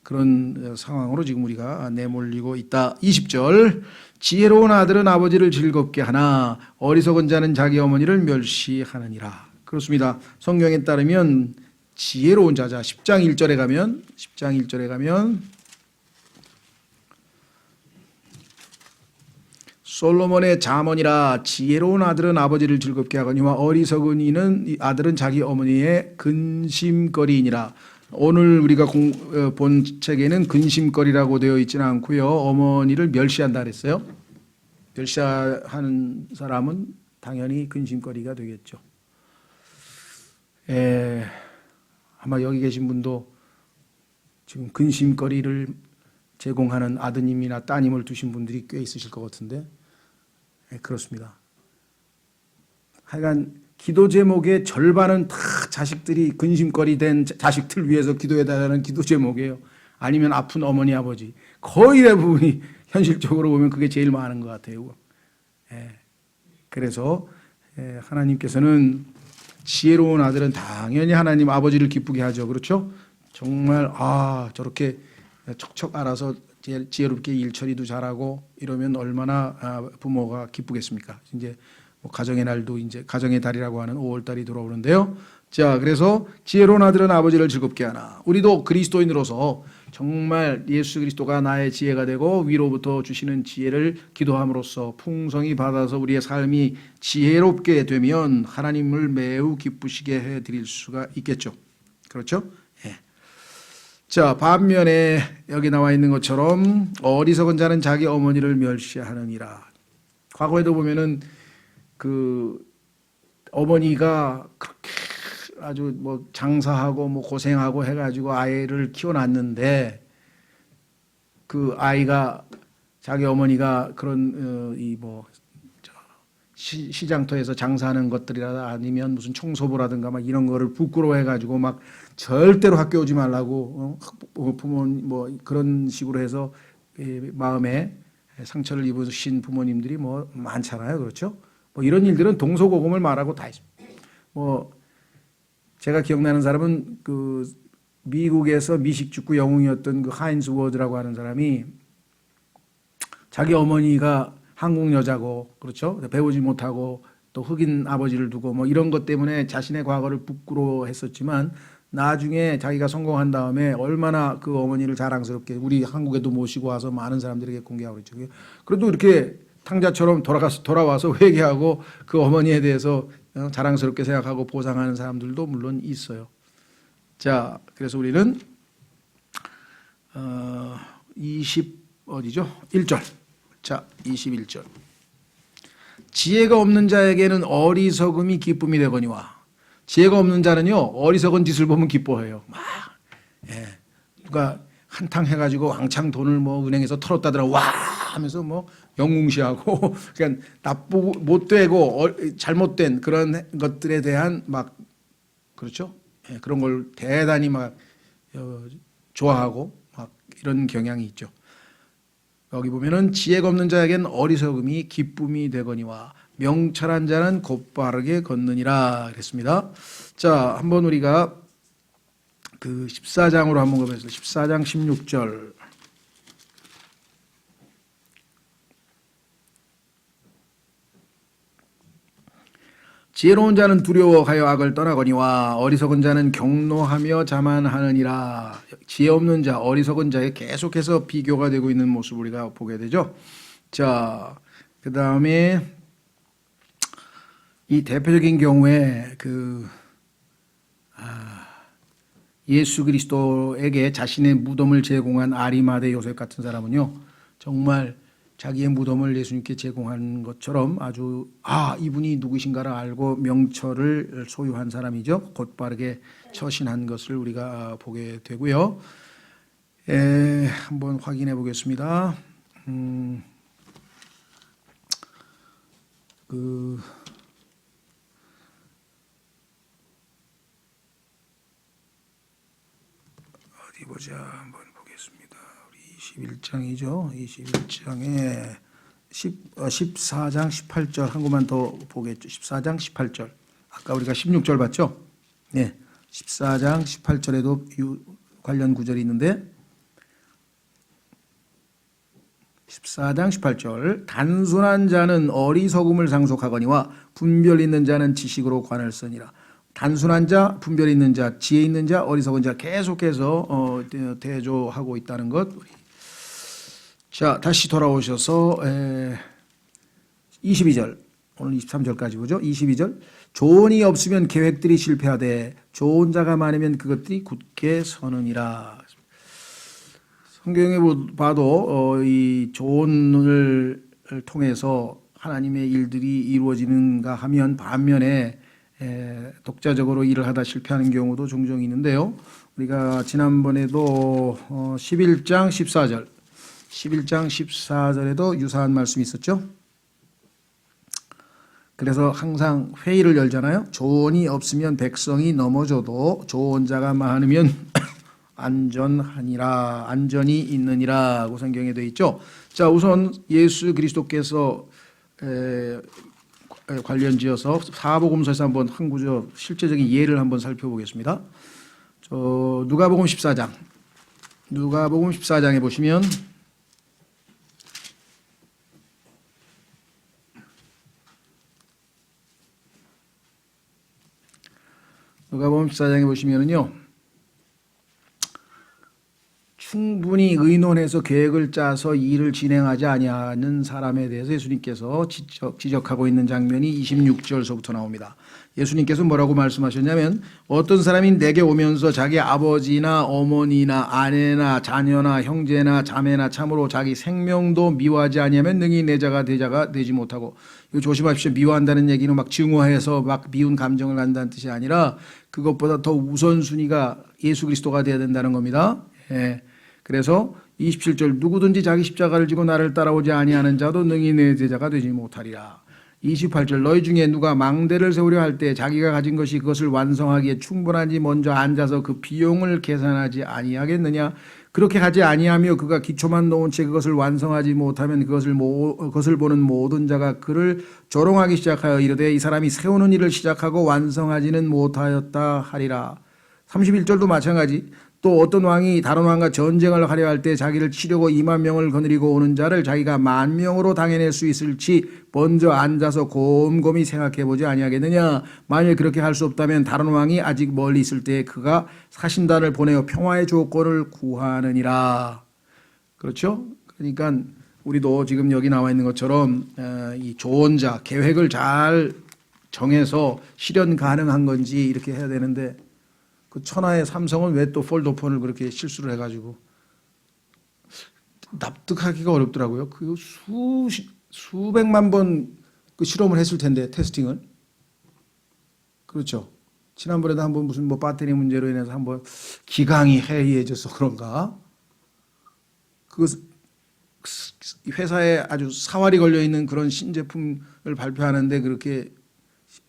그런 상황으로 지금 우리가 내몰리고 있다. 20절 지혜로운 아들은 아버지를 즐겁게 하나 어리석은 자는 자기 어머니를 멸시하느니라. 그렇습니다. 성경에 따르면 지혜로운 자자 10장 1절에 가면 솔로몬의 잠언이라 지혜로운 아들은 아버지를 즐겁게 하거니와 어리석은 이는 아들은 자기 어머니의 근심거리이니라. 오늘 우리가 본 책에는 근심거리라고 되어 있지는 않고요. 어머니를 멸시한다 그랬어요. 멸시하는 사람은 당연히 근심거리가 되겠죠. 아마 여기 계신 분도 지금 근심거리를 제공하는 아드님이나 따님을 두신 분들이 꽤 있으실 것 같은데 그렇습니다. 하여간 기도 제목의 절반은 다 자식들이 근심거리 된 자식들 위해서 기도해달라는 기도 제목이에요. 아니면 아픈 어머니 아버지 거의 대부분이 현실적으로 보면 그게 제일 많은 것 같아요. 그래서 하나님께서는 지혜로운 아들은 당연히 하나님 아버지를 기쁘게 하죠. 그렇죠? 정말 저렇게 척척 알아서 지혜롭게 일 처리도 잘하고 이러면 얼마나 부모가 기쁘겠습니까? 이제 뭐 가정의 날도 이제 가정의 달이라고 하는 5월 달이 돌아오는데요. 자, 그래서 지혜로운 아들은 아버지를 즐겁게 하나. 우리도 그리스도인으로서 정말 예수 그리스도가 나의 지혜가 되고 위로부터 주시는 지혜를 기도함으로써 풍성히 받아서 우리의 삶이 지혜롭게 되면 하나님을 매우 기쁘시게 해 드릴 수가 있겠죠. 그렇죠? 자, 반면에 여기 나와 있는 것처럼 어리석은 자는 자기 어머니를 멸시하느니라. 과거에도 보면은 그 어머니가 그렇게 아주 뭐 장사하고 뭐 고생하고 해가지고 아이를 키워놨는데 그 아이가 자기 어머니가 그런 시장터에서 장사하는 것들이라 아니면 무슨 청소부라든가 막 이런 거를 부끄러워해가지고 막 절대로 학교 오지 말라고 부모님 뭐 그런 식으로 해서 마음에 상처를 입으신 부모님들이 뭐 많잖아요, 그렇죠? 뭐 이런 일들은 동서고금을 말하고 다 있습니다. 뭐 제가 기억나는 사람은 그 미국에서 미식축구 영웅이었던 그 하인즈 워드라고 하는 사람이 자기 어머니가 한국 여자고 그렇죠? 배우지 못하고 또 흑인 아버지를 두고 뭐 이런 것 때문에 자신의 과거를 부끄러워했었지만 나중에 자기가 성공한 다음에 얼마나 그 어머니를 자랑스럽게 우리 한국에도 모시고 와서 많은 사람들에게 공개하고 그랬죠. 그래도 이렇게 탕자처럼 돌아와서 회개하고 그 어머니에 대해서 자랑스럽게 생각하고 보상하는 사람들도 물론 있어요. 자, 그래서 우리는 1절. 자, 21절. 지혜가 없는 자에게는 어리석음이 기쁨이 되거니와. 지혜가 없는 자는요, 어리석은 짓을 보면 기뻐해요. 누가 한탕 해가지고 왕창 돈을 뭐 은행에서 털었다더라, 와! 하면서 뭐 영웅시하고, 그냥 나쁘고, 못되고, 잘못된 그런 것들에 대한 막, 그렇죠? 그런 걸 대단히 막, 좋아하고, 막 이런 경향이 있죠. 여기 보면은 지혜가 없는 자에겐 어리석음이 기쁨이 되거니와 명철한 자는 곧바르게 걷느니라 그랬습니다. 자, 한번 우리가 그 14장으로 한번 가보겠습니다. 14장 16절. 지혜로운 자는 두려워하여 악을 떠나거니와 어리석은 자는 경노하며 자만하느니라. 지혜 없는 자, 어리석은 자에 계속해서 비교가 되고 있는 모습을 우리가 보게 되죠. 자, 그 다음에 이 대표적인 경우에 예수 그리스도에게 자신의 무덤을 제공한 아리마대 요셉 같은 사람은요, 정말 자기의 무덤을 예수님께 제공한 것처럼 아주 이분이 누구신가를 알고 명철을 소유한 사람이죠. 곧바르게 처신한 것을 우리가 보게 되고요. 한번 확인해 보겠습니다. 그 어디 보자. 한번 보겠습니다. 우리 21장이죠. 21장에 14장 18절 한 것만 더 보겠죠. 14장 18절. 아까 우리가 16절 봤죠? 네. 14장 18절에도 관련 구절이 있는데 14장 18절 단순한 자는 어리석음을 상속하거니와 분별 있는 자는 지식으로 관을 쓰니라. 단순한 자, 분별 있는 자, 지혜 있는 자, 어리석은 자 계속해서 대조하고 있다는 것. 자, 다시 돌아오셔서 22절, 오늘 23절까지 보죠. 22절 조언이 없으면 계획들이 실패하되 좋은 자가 많으면 그것들이 굳게 서느니라. 성경에 봐도 이 조언을 통해서 하나님의 일들이 이루어지는가 하면 반면에 독자적으로 일을 하다 실패하는 경우도 종종 있는데요. 우리가 지난번에도 11장 14절 11장 14절에도 유사한 말씀이 있었죠. 그래서 항상 회의를 열잖아요. 조언이 없으면 백성이 넘어져도 조언자가 많으면 안전하니라, 안전이 있느니라고 성경에 되어 있죠. 자, 우선 예수 그리스도께서 관련지어서 사복음서에서 한번 한 구절 실제적인 예를 한번 살펴보겠습니다. 누가복음 14장, 누가복음 14장에 보시면 누가복음 14장에 보시면은요, 충분히 의논해서 계획을 짜서 일을 진행하지 아니하는 사람에 대해서 예수님께서 지적하고 있는 장면이 26절서부터 나옵니다. 예수님께서 뭐라고 말씀하셨냐면 어떤 사람이 내게 오면서 자기 아버지나 어머니나 아내나 자녀나 형제나 자매나 참으로 자기 생명도 미워하지 아니하면 능히 내 자가 되지 못하고, 이거 조심하십시오. 미워한다는 얘기는 막 증오해서 막 미운 감정을 갖는다는 뜻이 아니라 그것보다 더 우선순위가 예수 그리스도가 되어야 된다는 겁니다. 예. 그래서 27절 누구든지 자기 십자가를 지고 나를 따라오지 아니하는 자도 능히 내 제자가 되지 못하리라. 28절 너희 중에 누가 망대를 세우려 할 때 자기가 가진 것이 그것을 완성하기에 충분한지 먼저 앉아서 그 비용을 계산하지 아니하겠느냐. 그렇게 하지 아니하며 그가 기초만 놓은 채 그것을 완성하지 못하면 그것을 보는 모든 자가 그를 조롱하기 시작하여 이르되 이 사람이 세우는 일을 시작하고 완성하지는 못하였다 하리라. 31절도 마찬가지. 또 어떤 왕이 다른 왕과 전쟁을 하려 할 때 자기를 치려고 2만 명을 거느리고 오는 자를 자기가 10,000명으로 당해낼 수 있을지 먼저 앉아서 곰곰이 생각해 보지 아니하겠느냐. 만일 그렇게 할 수 없다면 다른 왕이 아직 멀리 있을 때 그가 사신단을 보내어 평화의 조건을 구하느니라. 그렇죠? 그러니까 우리도 지금 여기 나와 있는 것처럼 이 조언자, 계획을 잘 정해서 실현 가능한 건지 이렇게 해야 되는데, 그 천하의 삼성은 왜 또 폴더폰을 그렇게 실수를 해가지고 납득하기가 어렵더라고요. 그 수백만 번 그 실험을 했을 텐데, 테스팅을. 그렇죠. 지난번에도 한번 무슨 뭐 배터리 문제로 인해서 한번 기강이 해이해져서 그런가. 그 회사에 아주 사활이 걸려 있는 그런 신제품을 발표하는데 그렇게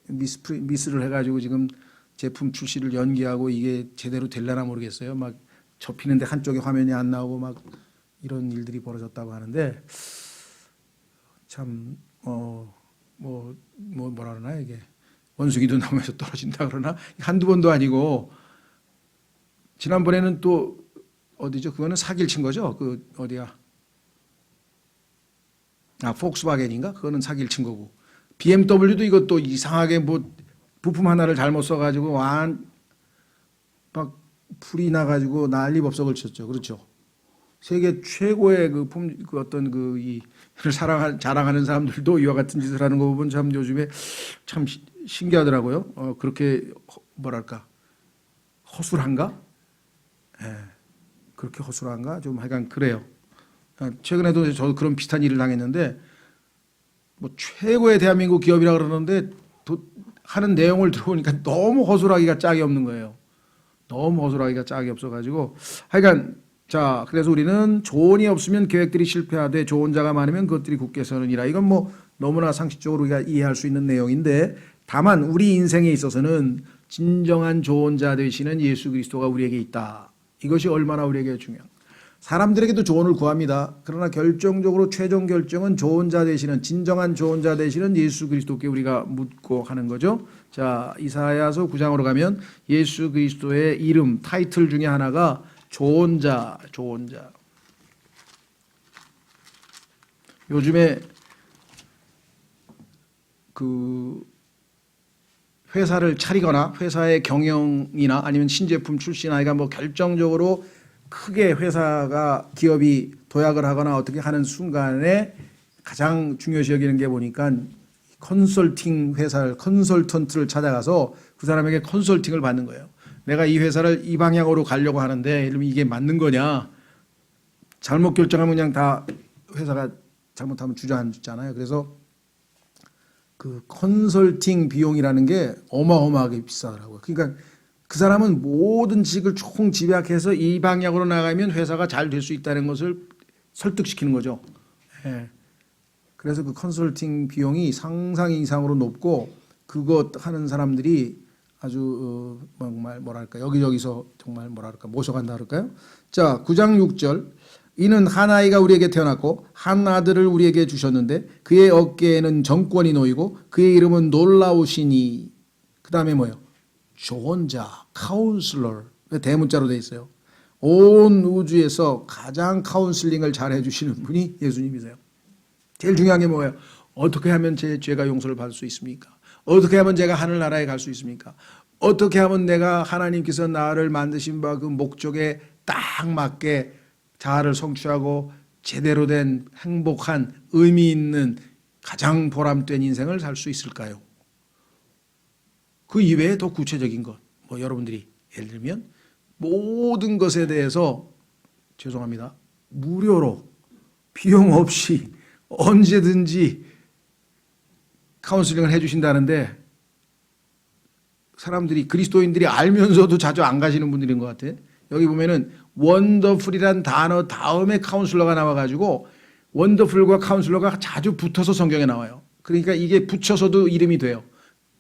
미스를 해가지고 지금 제품 출시를 연기하고 이게 제대로 될려나 모르겠어요. 막 접히는데 한쪽에 화면이 안 나오고 막 이런 일들이 벌어졌다고 하는데, 참 뭐라 그러나, 이게 원숭이도 나무에서 떨어진다 그러나, 한두 번도 아니고. 지난번에는 또 어디죠? 그거는 사기를 친 거죠. 그 어디야? 폭스바겐인가? 그거는 사기를 친 거고. BMW도 이것도 이상하게 뭐 부품 하나를 잘못 써가지고 막 불이 나가지고 난리법석을 쳤죠. 그렇죠. 세계 최고의 그 어떤 자랑하는 사람들도 이와 같은 짓을 하는 거 보면 참 요즘에 참 신기하더라고요. 그렇게 뭐랄까, 허술한가? 예, 그렇게 허술한가? 좀 하여간 그래요. 최근에도 저도 그런 비슷한 일을 당했는데, 뭐 최고의 대한민국 기업이라 그러는데 하는 내용을 들어보니까 너무 허술하기가 짝이 없는 거예요. 너무 허술하기가 짝이 없어가지고. 하여간 자, 그래서 우리는 조언이 없으면 계획들이 실패하되 좋은 자가 많으면 그것들이 굳게 서느니라. 이건 뭐 너무나 상식적으로 우리가 이해할 수 있는 내용인데, 다만 우리 인생에 있어서는 진정한 조언자 되시는 예수 그리스도가 우리에게 있다. 이것이 얼마나 우리에게 중요한. 사람들에게도 조언을 구합니다. 그러나 결정적으로 최종 결정은 조언자 되시는, 진정한 조언자 되시는 예수 그리스도께 우리가 묻고 하는 거죠. 자, 이사야서 9장으로 가면 예수 그리스도의 이름, 타이틀 중에 하나가 조언자. 요즘에 그 회사를 차리거나 회사의 경영이나 아니면 신제품 출시 나이가 뭐 결정적으로 크게 회사가 기업이 도약을 하거나 어떻게 하는 순간에 가장 중요시 여기는 게 보니까 컨설팅 회사를, 컨설턴트를 찾아가서 그 사람에게 컨설팅을 받는 거예요. 내가 이 회사를 이 방향으로 가려고 하는데 이러면 이게 맞는 거냐? 잘못 결정하면 그냥 다 회사가 잘못하면 주저앉잖아요. 그래서 그 컨설팅 비용이라는 게 어마어마하게 비싸더라고요. 그러니까 그 사람은 모든 지식을 총 집약해서 이 방향으로 나가면 회사가 잘 될 수 있다는 것을 설득시키는 거죠. 예. 그래서 그 컨설팅 비용이 상상 이상으로 높고 그것 하는 사람들이 아주 정말 뭐랄까 여기저기서 정말 뭐랄까 모셔간다 그럴까요? 자, 9장 6절. 이는 한 아이가 우리에게 태어났고 한 아들을 우리에게 주셨는데 그의 어깨에는 정권이 놓이고 그의 이름은 놀라우시니. 그 다음에 뭐예요? 조언자, 카운슬러. 대문자로 되어 있어요. 온 우주에서 가장 카운슬링을 잘 해주시는 분이 예수님이세요. 제일 중요한 게 뭐예요? 어떻게 하면 제 죄가 용서를 받을 수 있습니까? 어떻게 하면 제가 하늘나라에 갈 수 있습니까? 어떻게 하면 내가 하나님께서 나를 만드신 바 그 목적에 딱 맞게 자아를 성취하고 제대로 된 행복한 의미 있는 가장 보람된 인생을 살 수 있을까요? 그 이외에 더 구체적인 것, 뭐 여러분들이 예를 들면 모든 것에 대해서 죄송합니다. 무료로 비용 없이 언제든지 카운슬링을 해주신다는데 사람들이 그리스도인들이 알면서도 자주 안 가시는 분들인 것 같아. 여기 보면은 원더풀이란 단어 다음에 카운슬러가 나와가지고 원더풀과 카운슬러가 자주 붙어서 성경에 나와요. 그러니까 이게 붙여서도 이름이 돼요.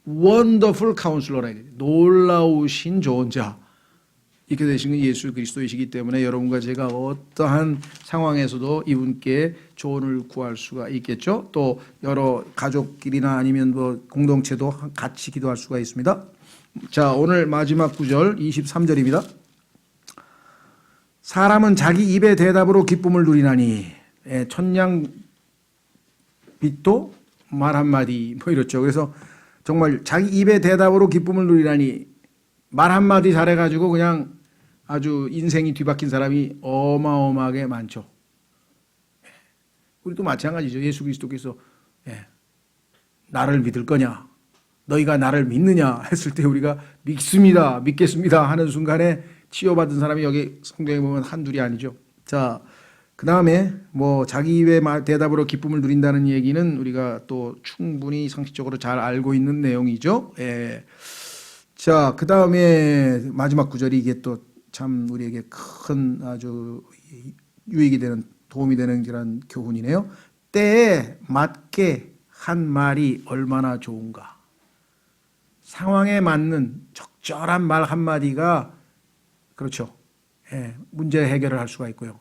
원더풀 카운슬러라. 놀라우신 조언자. 이렇게 되신 건 예수 그리스도이시기 때문에 여러분과 제가 어떠한 상황에서도 이분께 조언을 구할 수가 있겠죠. 또 여러 가족끼리나 아니면 뭐 공동체도 같이 기도할 수가 있습니다. 자, 오늘 마지막 구절 23절입니다. 사람은 자기 입의 대답으로 기쁨을 누리나니. 천냥 빛도 말 한마디 뭐 이렇죠. 그래서 정말 자기 입의 대답으로 기쁨을 누리라니. 말 한마디 잘해가지고 그냥 아주 인생이 뒤바뀐 사람이 어마어마하게 많죠. 우리도 마찬가지죠. 예수 그리스도께서 나를 믿을 거냐, 너희가 나를 믿느냐 했을 때 우리가 믿습니다, 믿겠습니다 하는 순간에 치유받은 사람이 여기 성경에 보면 한둘이 아니죠. 자, 그 다음에 뭐 자기 입의 대답으로 기쁨을 누린다는 얘기는 우리가 또 충분히 상식적으로 잘 알고 있는 내용이죠. 자, 그 다음에 마지막 구절이 이게 또 참 우리에게 큰 아주 유익이 되는, 도움이 되는 그런 교훈이네요. 때에 맞게 한 말이 얼마나 좋은가. 상황에 맞는 적절한 말 한마디가 그렇죠. 문제 해결을 할 수가 있고요.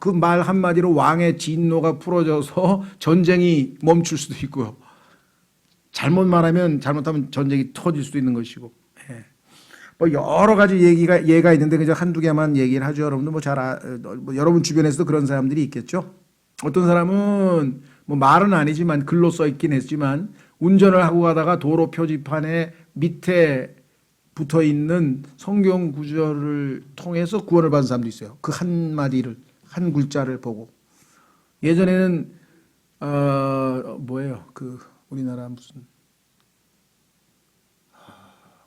그 말 한마디로 왕의 진노가 풀어져서 전쟁이 멈출 수도 있고요. 잘못하면 전쟁이 터질 수도 있는 것이고. 뭐 여러 가지 예가 있는데 그저 한두 개만 얘기를 하죠. 여러분들 뭐 여러분 주변에서도 그런 사람들이 있겠죠. 어떤 사람은 뭐 말은 아니지만 글로 써 있긴 했지만 운전을 하고 가다가 도로 표지판에 밑에 붙어 있는 성경 구절을 통해서 구원을 받은 사람도 있어요. 그 한마디를, 한 글자를 보고. 예전에는 뭐예요? 그 우리나라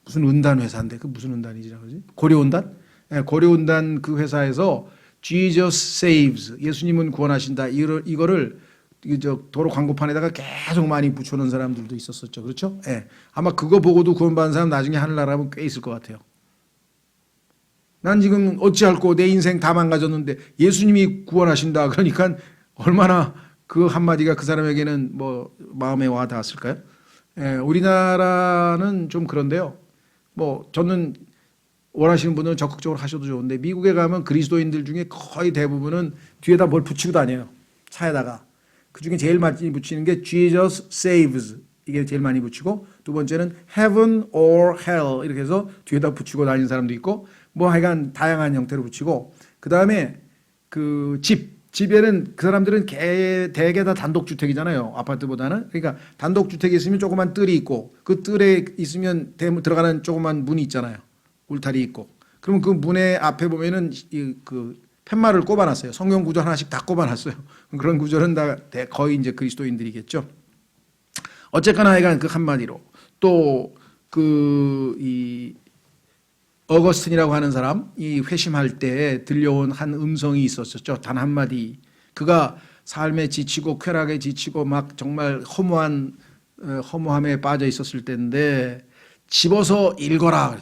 무슨 은단 회사인데 그 무슨 은단이지라 그러지? 고려은단? 고려은단 그 회사에서 Jesus saves, 예수님은 구원하신다, 이거를 도로 광고판에다가 계속 많이 붙여놓은 사람들도 있었었죠. 그렇죠? 아마 그거 보고도 구원받은 사람 나중에 하늘나라 가면 꽤 있을 것 같아요. 난 지금 어찌할꼬 내 인생 다 망가졌는데 예수님이 구원하신다 그러니까 얼마나 그 한마디가 그 사람에게는 뭐 마음에 와 닿았을까요? 우리나라는 좀 그런데요. 뭐 저는 원하시는 분들은 적극적으로 하셔도 좋은데 미국에 가면 그리스도인들 중에 거의 대부분은 뒤에다 뭘 붙이고 다녀요. 차에다가. 그중에 제일 많이 붙이는 게 Jesus saves. 이게 제일 많이 붙이고 두 번째는 heaven or hell 이렇게 해서 뒤에다 붙이고 다니는 사람도 있고 뭐 하여간 다양한 형태로 붙이고 그다음에 그 집에는 그 사람들은 대개 다 단독주택이잖아요. 아파트보다는. 그러니까 단독주택이 있으면 조그만 뜰이 있고 그 뜰에 있으면 들어가는 조그만 문이 있잖아요. 울타리 있고. 그러면 그 문의 앞에 보면은 그 팻말을 꼽아놨어요. 성경 구절 하나씩 다 꼽아놨어요. 그런 구절은 다 거의 이제 그리스도인들이겠죠. 어쨌거나 하여간 그 한마디로 또 이 어거스틴이라고 하는 사람이 회심할 때 들려온 한 음성이 있었었죠. 단 한마디. 그가 삶에 지치고 쾌락에 지치고 막 정말 허무함에 빠져 있었을 때인데 집어서 읽어라.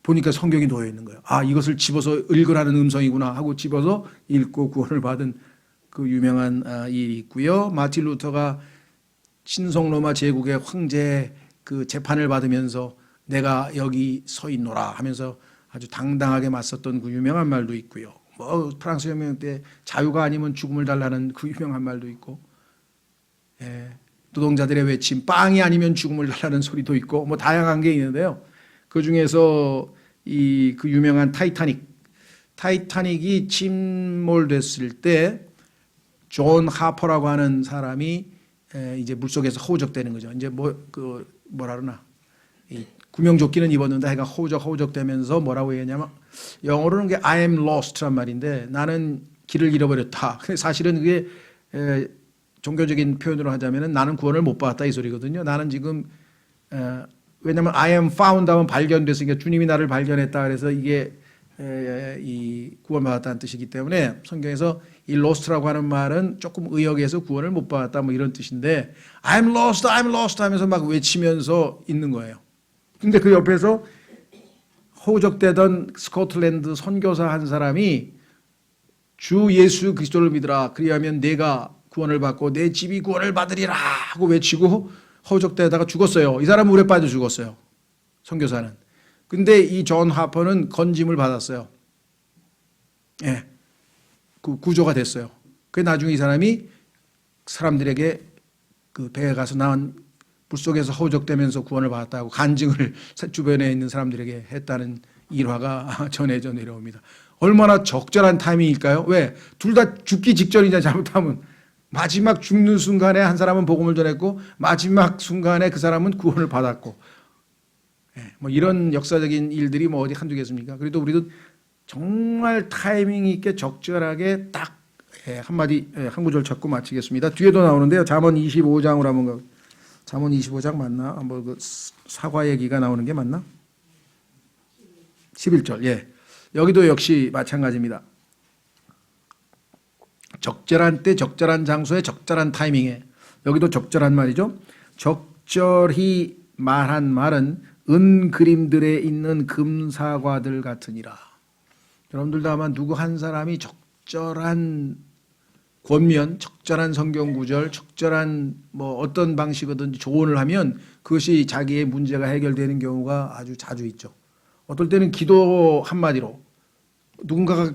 보니까 성경이 놓여 있는 거예요. 아, 이것을 집어서 읽으라는 음성이구나 하고 집어서 읽고 구원을 받은 그 유명한 일이 있고요. 마틴 루터가 신성 로마 제국의 황제 그 재판을 받으면서 내가 여기 서 있노라 하면서 아주 당당하게 맞섰던 그 유명한 말도 있고요. 뭐 프랑스 혁명 때 자유가 아니면 죽음을 달라는 그 유명한 말도 있고, 노동자들의 외침 빵이 아니면 죽음을 달라는 소리도 있고 뭐 다양한 게 있는데요. 그 중에서 그 유명한 타이타닉이 침몰됐을 때 존 하퍼라고 하는 사람이 이제 물속에서 허우적대는 거죠. 이제 뭐라 그러나 이 구명조끼는 입었는데 해가 허우적대면서 뭐라고 얘기하냐면 영어로는 게 I am lost란 말인데 나는 길을 잃어버렸다. 사실은 그게 종교적인 표현으로 하자면은 나는 구원을 못 받았다 이 소리거든요. 나는 지금 왜냐하면 I am found 하면 발견됐으니까 주님이 나를 발견했다 그래서 이게 이 구원받았다는 뜻이기 때문에 성경에서 이 lost라고 하는 말은 조금 의역해서 구원을 못 받았다 뭐 이런 뜻인데 I'm lost 하면서 막 외치면서 있는 거예요. 근데 그 옆에서 호적되던 스코틀랜드 선교사 한 사람이 주 예수 그리스도를 믿으라 그리하면 내가 구원을 받고 내 집이 구원을 받으리라 하고 외치고 허우적대다가 죽었어요. 이 사람은 물에 빠져 죽었어요. 선교사는. 근데 이 존 하퍼는 건짐을 받았어요. 그 구조가 됐어요. 그 나중에 이 사람이 사람들에게 그 배에 가서 나온 물속에서 허우적대면서 구원을 받았다고 간증을 주변에 있는 사람들에게 했다는 일화가 전해져 내려옵니다. 얼마나 적절한 타이밍일까요? 왜? 둘 다 죽기 직전이냐 잘못하면. 마지막 죽는 순간에 한 사람은 복음을 전했고 마지막 순간에 그 사람은 구원을 받았고 뭐 이런 역사적인 일들이 뭐 어디 한두 개겠습니까? 그래도 우리도 정말 타이밍 있게 적절하게 딱 한마디 한 구절 찾고 마치겠습니다. 뒤에도 나오는데요. 잠언 25장으로 한번 잠언 25장 맞나? 뭐 그 사과 얘기가 나오는 게 맞나? 11절. 여기도 역시 마찬가지입니다. 적절한 때 적절한 장소에 적절한 타이밍에 여기도 적절한 말이죠. 적절히 말한 말은 은 그림들에 있는 금사과들 같으니라. 여러분들도 아마 누구 한 사람이 적절한 권면, 적절한 성경 구절, 적절한 뭐 어떤 방식이든지 조언을 하면 그것이 자기의 문제가 해결되는 경우가 아주 자주 있죠. 어떨 때는 기도 한마디로 누군가가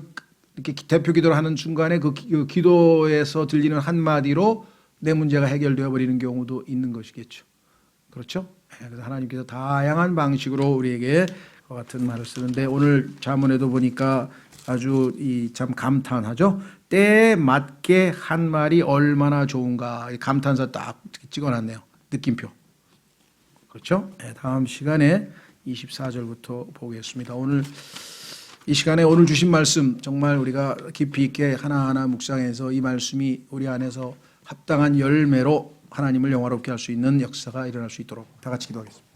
이렇게 대표 기도를 하는 순간에 그 기도에서 들리는 한마디로 내 문제가 해결되어 버리는 경우도 있는 것이겠죠. 그렇죠? 그래서 하나님께서 다양한 방식으로 우리에게 그 같은 말을 쓰는데 오늘 자문에도 보니까 아주 참 감탄하죠. 때에 맞게 한 말이 얼마나 좋은가 감탄사 딱 찍어놨네요. 느낌표. 그렇죠? 다음 시간에 24절부터 보겠습니다. 오늘 이 시간에 오늘 주신 말씀 정말 우리가 깊이 있게 하나하나 묵상해서 이 말씀이 우리 안에서 합당한 열매로 하나님을 영화롭게 할 수 있는 역사가 일어날 수 있도록 다 같이 기도하겠습니다.